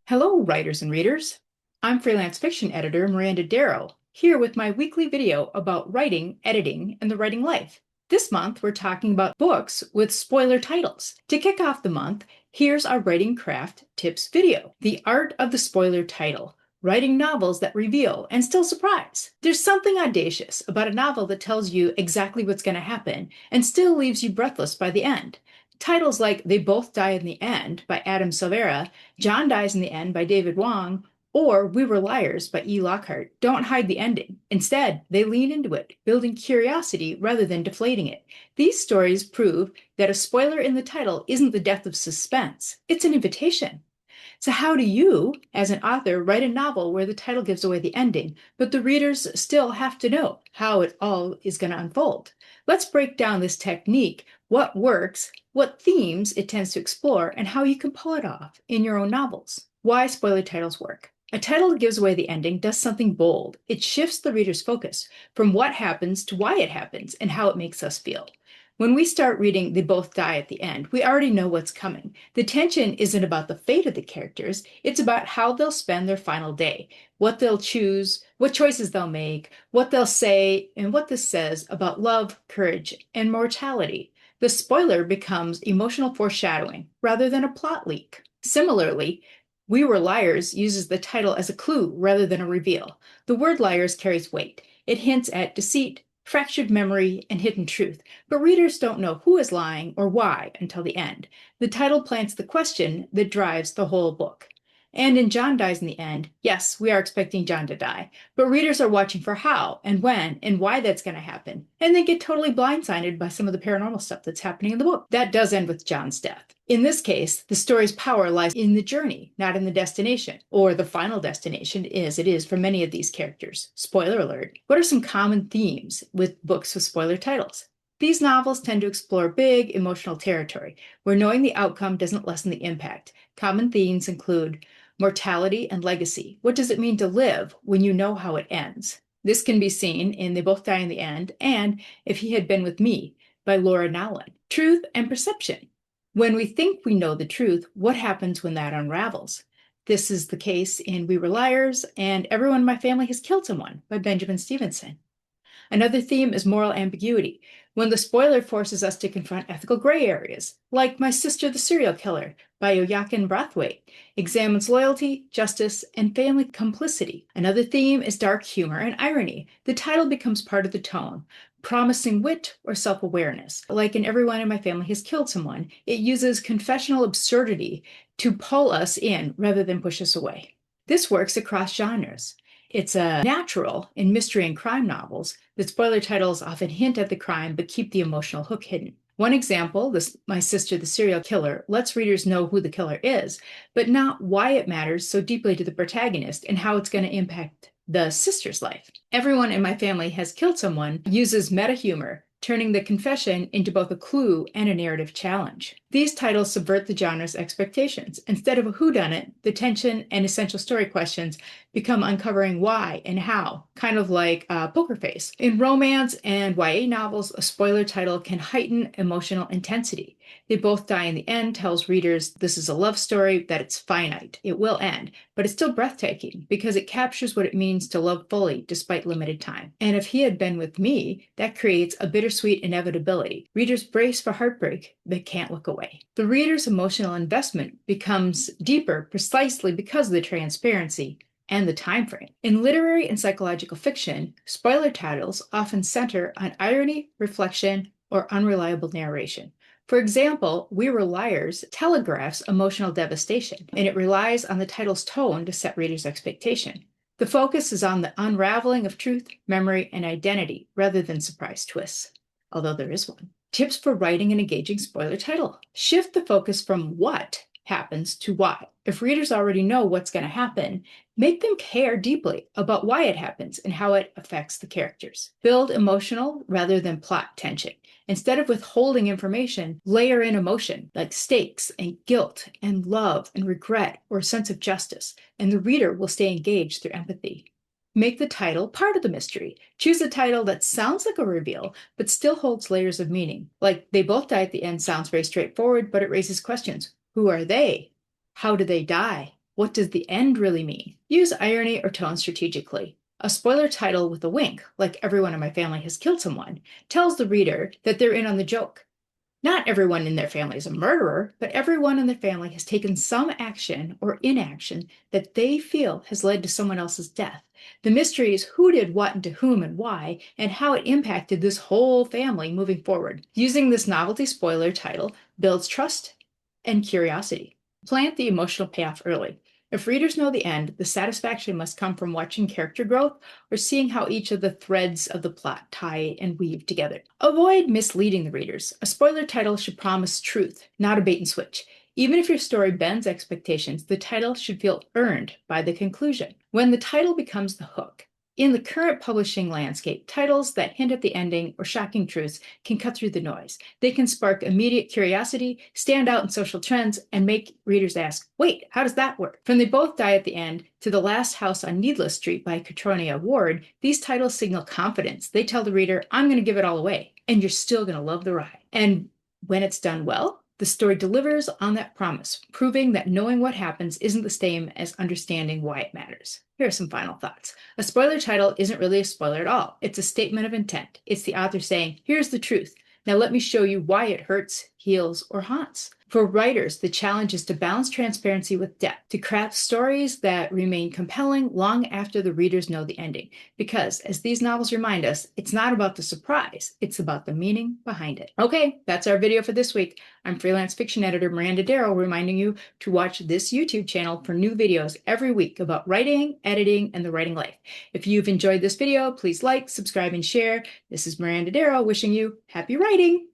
Hello, writers and readers. I'm freelance fiction editor Miranda Darrow, here with my weekly video about writing, editing, and the writing life. This month, we're talking about books with spoiler titles. To kick off the month, here's our writing craft tips video, The Art of the Spoiler Title, writing novels that reveal and still surprise. There's something audacious about a novel that tells you exactly what's going to happen and still leaves you breathless by the end. Titles like They Both Die in the End by Adam Silvera, John Dies in the End by David Wong, or We Were Liars by E. Lockhart don't hide the ending. Instead, they lean into it, building curiosity rather than deflating it. These stories prove that a spoiler in the title isn't the death of suspense, it's an invitation. So, how do you, as an author, write a novel where the title gives away the ending, but the readers still have to know how it all is going to unfold? Let's break down this technique, what works, what themes it tends to explore, and how you can pull it off in your own novels. Why spoiler titles work. A title that gives away the ending does something bold. It shifts the reader's focus from what happens to why it happens and how it makes us feel. When we start reading They Both Die at the End, we already know what's coming. The tension isn't about the fate of the characters, it's about how they'll spend their final day, what they'll choose, what choices they'll make, what they'll say, and what this says about love, courage, and mortality. The spoiler becomes emotional foreshadowing rather than a plot leak. Similarly, We Were Liars uses the title as a clue rather than a reveal. The word liars carries weight. It hints at deceit, fractured memory, and hidden truth, but readers don't know who is lying or why until the end. The title plants the question that drives the whole book. And in John Dies in the End, yes, we are expecting John to die, but readers are watching for how and when and why that's going to happen, and they get totally blindsided by some of the paranormal stuff that's happening in the book. That does end with John's death. In this case, the story's power lies in the journey, not in the destination, or the final destination as it is for many of these characters. Spoiler alert. What are some common themes with books with spoiler titles? These novels tend to explore big emotional territory, where knowing the outcome doesn't lessen the impact. Common themes include mortality and legacy. What does it mean to live when you know how it ends? This can be seen in They Both Die in the End and If He Had Been With Me by Laura Nowlin. Truth and perception. When we think we know the truth, what happens when that unravels? This is the case in We Were Liars and Everyone in My Family Has Killed Someone by Benjamin Stevenson. Another theme is moral ambiguity, when the spoiler forces us to confront ethical gray areas, like My Sister the Serial Killer by Joachim Brathwaite, examines loyalty, justice, and family complicity. Another theme is dark humor and irony. The title becomes part of the tone, promising wit or self-awareness. Like in Everyone in My Family Has Killed Someone, it uses confessional absurdity to pull us in rather than push us away. This works across genres. It's a natural in mystery and crime novels that spoiler titles often hint at the crime but keep the emotional hook hidden. One example, this My Sister the Serial Killer, lets readers know who the killer is, but not why it matters so deeply to the protagonist and how it's going to impact the sister's life. Everyone in My Family Has Killed Someone uses meta humor, turning the confession into both a clue and a narrative challenge. These titles subvert the genre's expectations. Instead of a whodunit, the tension and essential story questions become uncovering why and how, kind of like Poker Face. In romance and YA novels, a spoiler title can heighten emotional intensity. They Both Die in the End tells readers this is a love story, that it's finite. It will end, but it's still breathtaking because it captures what it means to love fully despite limited time. And If He Had Been With Me, that creates a bittersweet inevitability. Readers brace for heartbreak but can't look away. The reader's emotional investment becomes deeper precisely because of the transparency and the time frame. In literary and psychological fiction, spoiler titles often center on irony, reflection, or unreliable narration. For example, We Were Liars telegraphs emotional devastation, and it relies on the title's tone to set readers' expectation. The focus is on the unraveling of truth, memory, and identity rather than surprise twists, although there is one. Tips for writing an engaging spoiler title. Shift the focus from what happens to why. If readers already know what's going to happen, make them care deeply about why it happens and how it affects the characters. Build emotional rather than plot tension. Instead of withholding information, layer in emotion like stakes and guilt and love and regret or sense of justice, and the reader will stay engaged through empathy. Make the title part of the mystery. Choose a title that sounds like a reveal, but still holds layers of meaning. Like They Both Die at the End sounds very straightforward, but it raises questions. Who are they? How do they die? What does the end really mean? Use irony or tone strategically. A spoiler title with a wink, like everyone in my family has killed someone, tells the reader that they're in on the joke. Not everyone in their family is a murderer, but everyone in their family has taken some action or inaction that they feel has led to someone else's death. The mystery is who did what and to whom and why, and how it impacted this whole family moving forward. Using this novelty spoiler title builds trust and curiosity. Plant the emotional payoff early. If readers know the end, the satisfaction must come from watching character growth or seeing how each of the threads of the plot tie and weave together. Avoid misleading the readers. A spoiler title should promise truth, not a bait and switch. Even if your story bends expectations, the title should feel earned by the conclusion. When the title becomes the hook, in the current publishing landscape, titles that hint at the ending or shocking truths can cut through the noise. They can spark immediate curiosity, stand out in social trends, and make readers ask, wait, how does that work? From They Both Die at the End to The Last House on Needless Street by Catronia Ward, these titles signal confidence. They tell the reader, I'm going to give it all away, and you're still going to love the ride. And when it's done well, the story delivers on that promise, proving that knowing what happens isn't the same as understanding why it matters. Here are some final thoughts. A spoiler title isn't really a spoiler at all. It's a statement of intent. It's the author saying, here's the truth. Now let me show you why it hurts, heals, or haunts. For writers, the challenge is to balance transparency with depth, to craft stories that remain compelling long after the readers know the ending. Because, as these novels remind us, it's not about the surprise, it's about the meaning behind it. Okay, that's our video for this week. I'm freelance fiction editor Miranda Darrow, reminding you to watch this YouTube channel for new videos every week about writing, editing, and the writing life. If you've enjoyed this video, please like, subscribe, and share. This is Miranda Darrow wishing you happy writing!